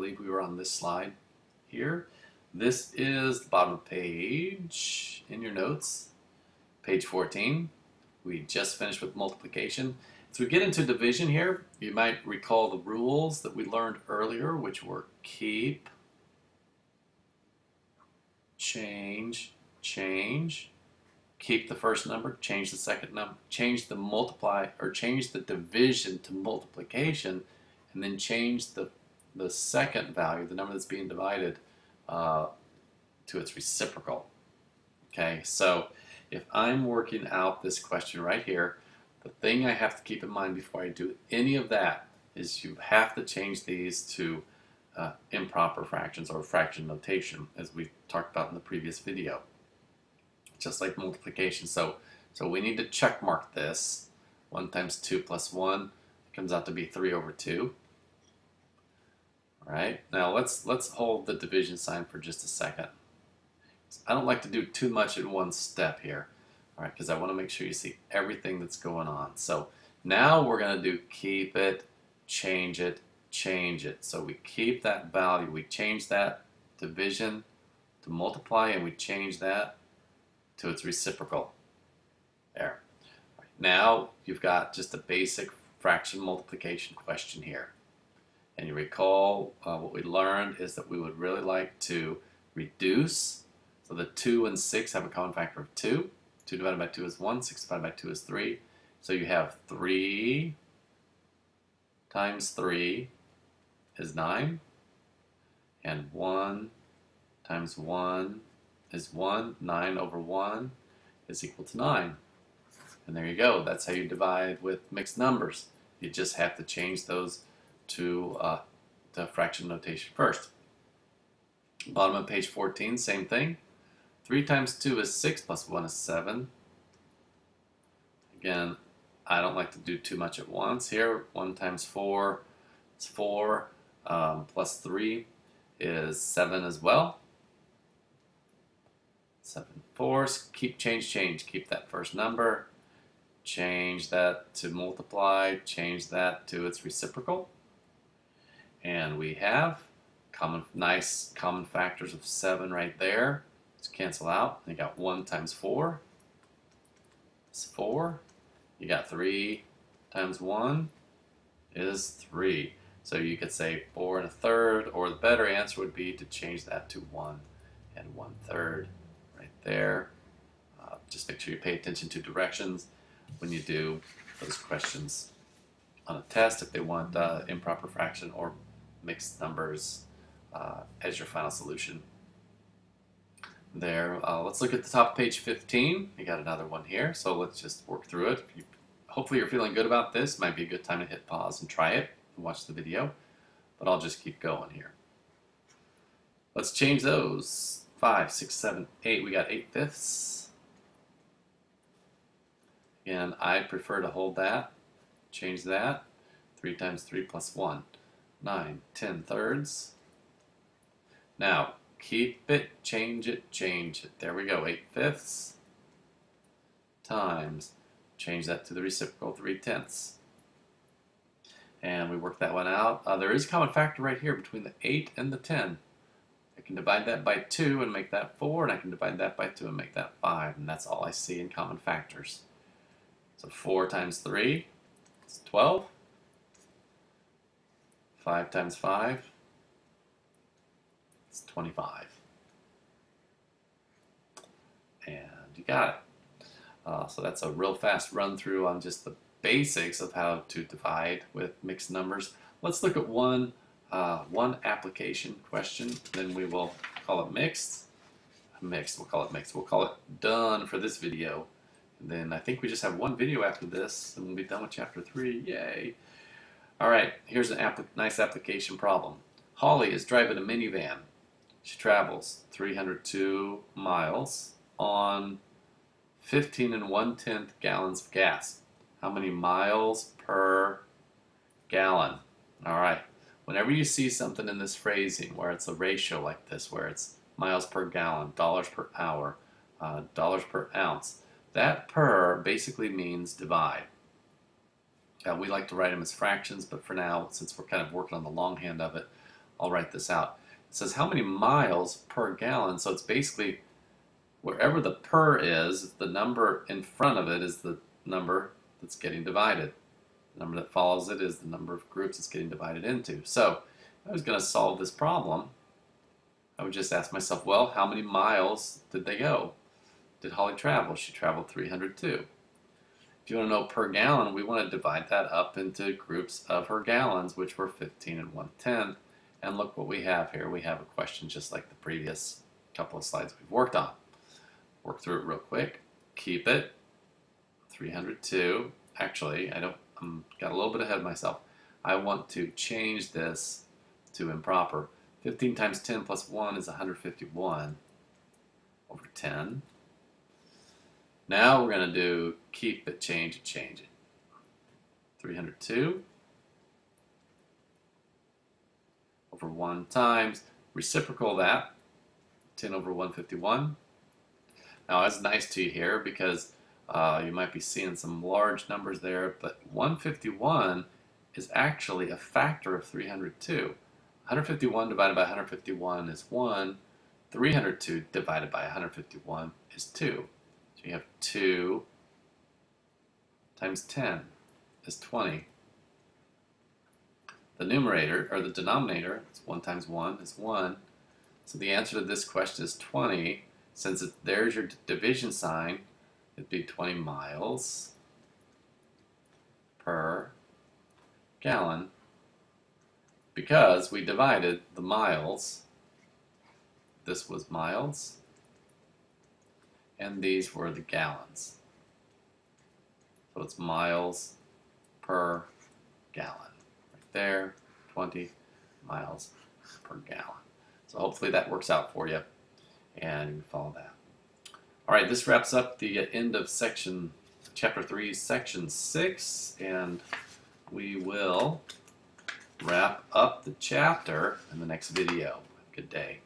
believe we were on this slide here. This is the bottom of the page in your notes, page 14. We just finished with multiplication. As we get into division here, you might recall the rules that we learned earlier, which were keep, change, change. Keep the first number, change the second number, change the multiply or change the division to multiplication, and then change the second value, the number that's being divided, to its reciprocal. Okay, so if I'm working out this question right here, the thing I have to keep in mind before I do any of that is you have to change these to improper fractions or fraction notation, as we talked about in the previous video. Just like multiplication. So we need to check mark this. 1 times 2 plus 1 comes out to be 3 over 2. All right, now let's hold the division sign for just a second. I don't like to do too much in one step here, all right, because I want to make sure you see everything that's going on. So now we're going to do keep it, change it, change it. So we keep that value, we change that division to multiply, and we change that to its reciprocal. There. Right. Now you've got just a basic fraction multiplication question here. And you recall what we learned is that we would really like to reduce. So the 2 and 6 have a common factor of 2. 2 divided by 2 is 1. 6 divided by 2 is 3. So you have 3 times 3 is 9. And 1 times 1 is 1. 9 over 1 is equal to 9. And there you go. That's how you divide with mixed numbers. You just have to change those to the fraction notation first. Bottom of page 14, same thing. 3 times 2 is 6 plus 1 is 7. Again, I don't like to do too much at once here. 1 times 4 is 4. Plus 3 is 7 as well. 7 fours, keep, change, change. Keep that first number, change that to multiply, change that to its reciprocal. And we have nice common factors of 7 right there. Let's cancel out. You got 1 times 4 is 4. You got 3 times 1 is 3. So you could say 4 1/3, or the better answer would be to change that to 1 1/3. There. Just make sure you pay attention to directions when you do those questions on a test if they want improper fraction or mixed numbers as your final solution. There. Let's look at the top of page 15. You got another one here, so let's just work through it. Hopefully you're feeling good about this. Might be a good time to hit pause and try it and watch the video, but I'll just keep going here. Let's change those. 5, 6, 7, 8. We got 8/5. Again, I prefer to hold that. Change that. 3 times 3 plus 1. 9, 10/3. Now, keep it, change it, change it. There we go. 8/5 times. Change that to the reciprocal, 3/10. And we work that one out. There is a common factor right here between the 8 and the 10. I can divide that by 2 and make that 4, and I can divide that by 2 and make that 5, and that's all I see in common factors. So 4 times 3 is 12. 5 times 5 is 25. And you got it. So that's a real fast run through on just the basics of how to divide with mixed numbers. Let's look at one application question, then we will call it mixed. We'll call it mixed. We'll call it done for this video. And then I think we just have one video after this, and we'll be done with chapter 3. Yay! All right, here's a nice application problem. Holly is driving a minivan. She travels 302 miles on 15 1/10 gallons of gas. How many miles per gallon? All right. Whenever you see something in this phrasing where it's a ratio like this, where it's miles per gallon, dollars per hour, dollars per ounce, that per basically means divide. We like to write them as fractions, but for now, since we're kind of working on the longhand of it, I'll write this out. It says how many miles per gallon. So it's basically wherever the per is, the number in front of it is the number that's getting divided. The number that follows it is the number of groups it's getting divided into. So if I was going to solve this problem, I would just ask myself, well, how many miles did they go? Did Holly travel? She traveled 302. If you want to know per gallon, we want to divide that up into groups of her gallons, which were 15 and 1/10. And look what we have here. We have a question just like the previous couple of slides we've worked on. Work through it real quick. Keep it. 302. Actually, got a little bit ahead of myself. I want to change this to improper. 15 times 10 plus 1 is 151 over 10. Now we're going to do keep it, change it, change it. 302 over 1 times reciprocal that, 10 over 151. Now that's nice to you here because you might be seeing some large numbers there, but 151 is actually a factor of 302. 151 divided by 151 is 1. 302 divided by 151 is 2. So you have 2 times 10 is 20. The numerator, or the denominator, it's 1 times 1 is 1. So the answer to this question is 20. Since there's your division sign, it'd be 20 miles per gallon because we divided the miles. This was miles, and these were the gallons. So it's miles per gallon. Right there, 20 miles per gallon. So hopefully that works out for you, and you can follow that. All right, this wraps up the end of chapter 3, section 6, and we will wrap up the chapter in the next video. Good day.